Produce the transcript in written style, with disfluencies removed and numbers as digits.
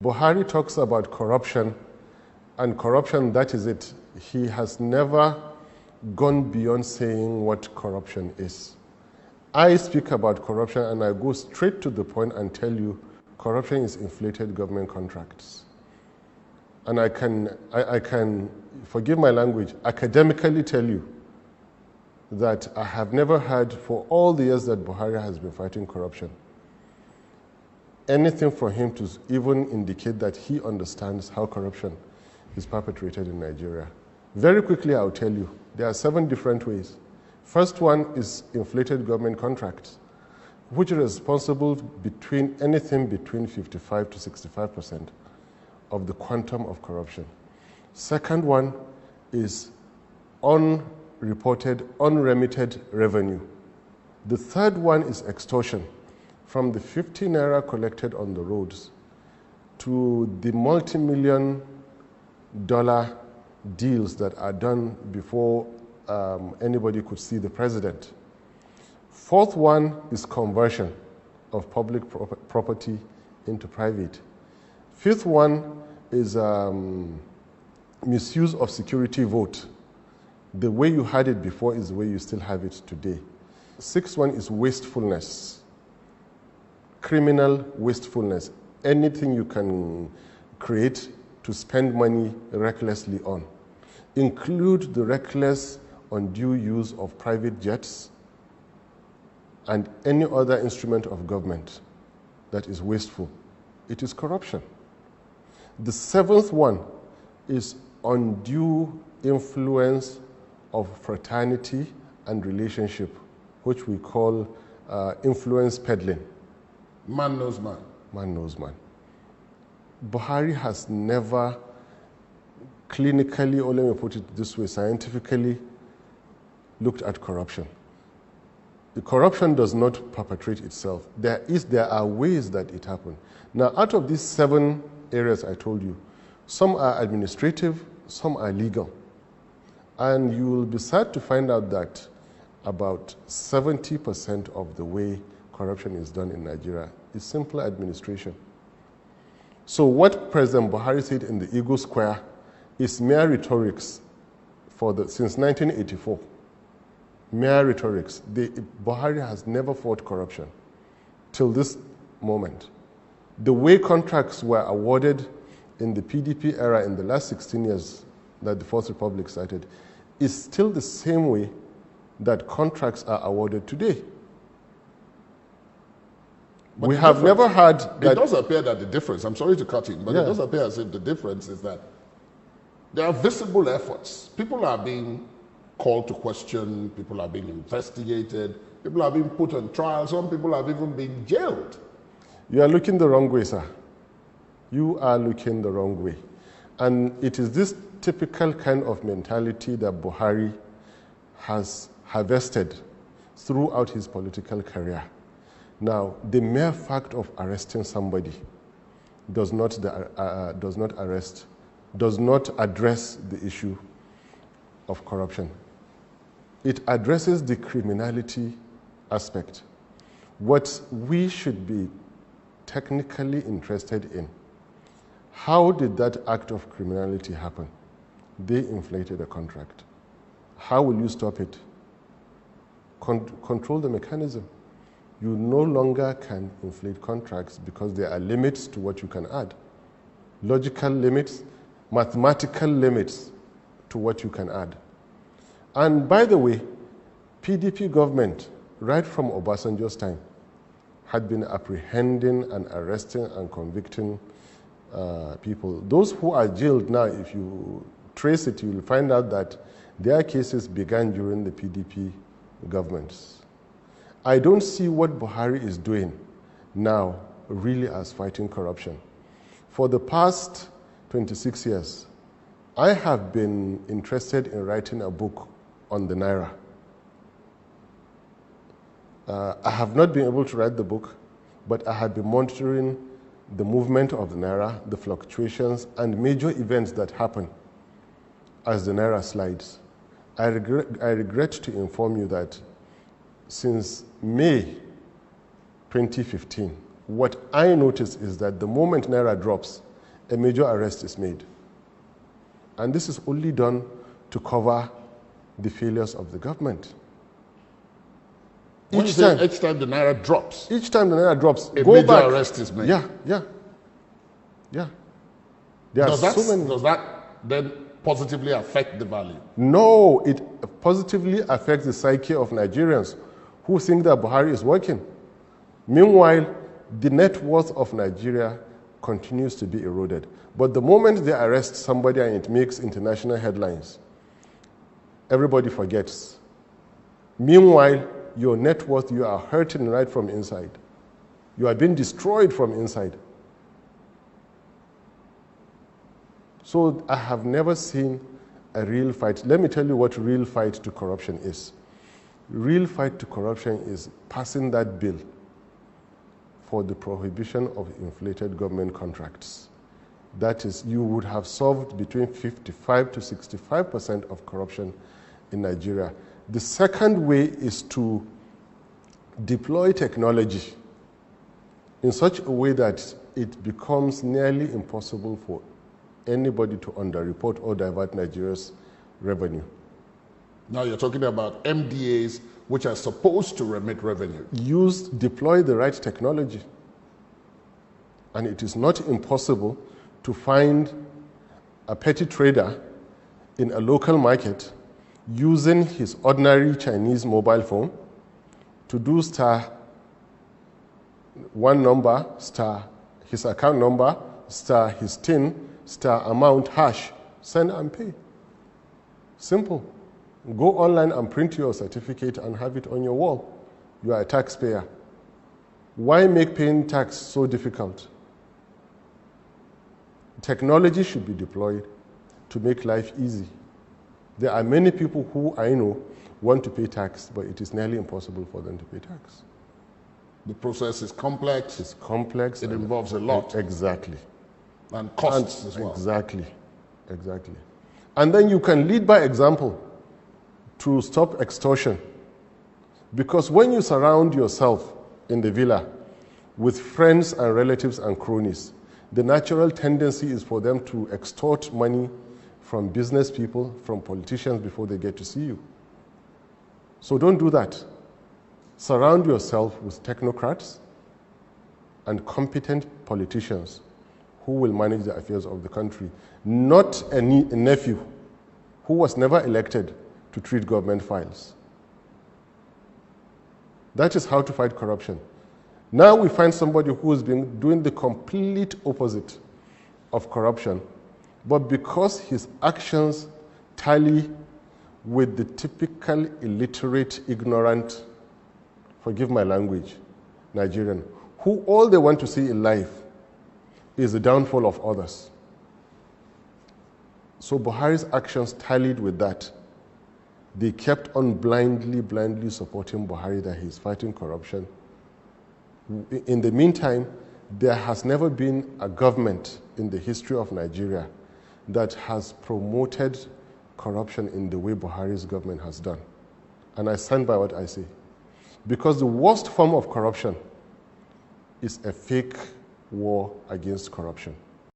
Buhari talks about corruption, and corruption, that is it. He has never gone beyond saying what corruption is. I speak about corruption and I go straight to the point and tell you corruption is inflated government contracts. And I can, forgive my language, academically tell you that I have never heard, for all the years that Buhari has been fighting corruption, anything for him to even indicate that he understands how corruption is perpetrated in Nigeria. Very quickly, I'll tell you, there are 7 different ways. First one is inflated government contracts, which is responsible anything between 55 to 65% of the quantum of corruption. Second one is unreported, unremitted revenue. The third one is extortion, from the 50 naira collected on the roads to the multi-million dollar deals that are done before anybody could see the president. Fourth one is conversion of public property into private. Fifth one is misuse of security vote. The way you had it before is the way you still have it today. Sixth one is wastefulness, criminal wastefulness. Anything you can create to spend money recklessly on. Include the reckless, undue use of private jets and any other instrument of government that is wasteful. It is corruption. The seventh one is undue influence of fraternity and relationship, which we call influence peddling. Man knows man. Man knows man. Buhari has never clinically, or let me put it this way, scientifically looked at corruption. The corruption does not perpetrate itself. There are ways that it happens. Now, out of these 7 areas I told you, some are administrative, some are legal. And you will be sad to find out that about 70% of the way corruption is done in Nigeria is simple administration. So what President Buhari said in the Eagle Square is mere rhetorics since 1984. Mere rhetorics. Buhari has never fought corruption till this moment. The way contracts were awarded in the PDP era in the last 16 years that the Fourth Republic started is still the same way that contracts are awarded today. But we have never had that. It does appear that the difference, I'm sorry to cut in, but Yeah. it does appear as if the difference is that there are visible efforts. People are being called to question, people are being investigated, people are being put on trial, some people have even been jailed. You are looking the wrong way, sir. You are looking the wrong way. And it is this typical kind of mentality that Buhari has harvested throughout his political career. Now, the mere fact of arresting somebody does not address the issue of corruption. It addresses the criminality aspect. What we should be technically interested in, how did that act of criminality happen? They inflated a contract. How will you stop it? Control the mechanism. You no longer can inflate contracts because there are limits to what you can add. Logical limits, mathematical limits to what you can add. And by the way, PDP government, right from Obasanjo's time, had been apprehending and arresting and convicting people. Those who are jailed now, if you trace it, you will find out that their cases began during the PDP governments. I don't see what Buhari is doing now really as fighting corruption. For the past 26 years, I have been interested in writing a book on the Naira. I have not been able to write the book, but I have been monitoring the movement of the Naira, the fluctuations, and major events that happen as the Naira slides. I regret to inform you that since May 2015, what I notice is that the moment Naira drops, a major arrest is made. And this is only done to cover the failures of the government. Each time the naira drops, each time the naira drops, a go major back. arrest is made. Yeah. There are so many. Does that then positively affect the value? No, it positively affects the psyche of Nigerians who think that Buhari is working. Meanwhile, the net worth of Nigeria continues to be eroded. But the moment they arrest somebody and it makes international headlines, everybody forgets. Meanwhile, your net worth, you are hurting right from inside. You are being destroyed from inside. So I have never seen a real fight. Let me tell you what real fight to corruption is. Real fight to corruption is passing that bill for the prohibition of inflated government contracts. That is, you would have solved between 55 to 65% of corruption in Nigeria. The second way is to deploy technology in such a way that it becomes nearly impossible for anybody to underreport or divert Nigeria's revenue. Now you're talking about MDAs, which are supposed to remit revenue. Deploy the right technology. And it is not impossible to find a petty trader in a local market using his ordinary Chinese mobile phone to do star one number, star his account number, star his TIN, star amount, hash, send and pay. Simple. Go online and print your certificate and have it on your wall. You are a taxpayer. Why make paying tax so difficult? Technology should be deployed to make life easy. There are many people who I know want to pay tax, but it is nearly impossible for them to pay tax. The process is complex. It's complex. It involves a lot. Exactly. And costs as well. Exactly. And then you can lead by example to stop extortion. Because when you surround yourself in the villa with friends and relatives and cronies, the natural tendency is for them to extort money from business people, from politicians before they get to see you. So don't do that. Surround yourself with technocrats and competent politicians who will manage the affairs of the country, not a nephew who was never elected to treat government files. That is how to fight corruption. Now we find somebody who has been doing the complete opposite of corruption, but because his actions tally with the typical illiterate, ignorant, forgive my language, Nigerian, who all they want to see in life is the downfall of others. So Buhari's actions tallied with that. They kept on blindly supporting Buhari that he's fighting corruption. In the meantime, there has never been a government in the history of Nigeria that has promoted corruption in the way Buhari's government has done. And I stand by what I say. Because the worst form of corruption is a fake war against corruption.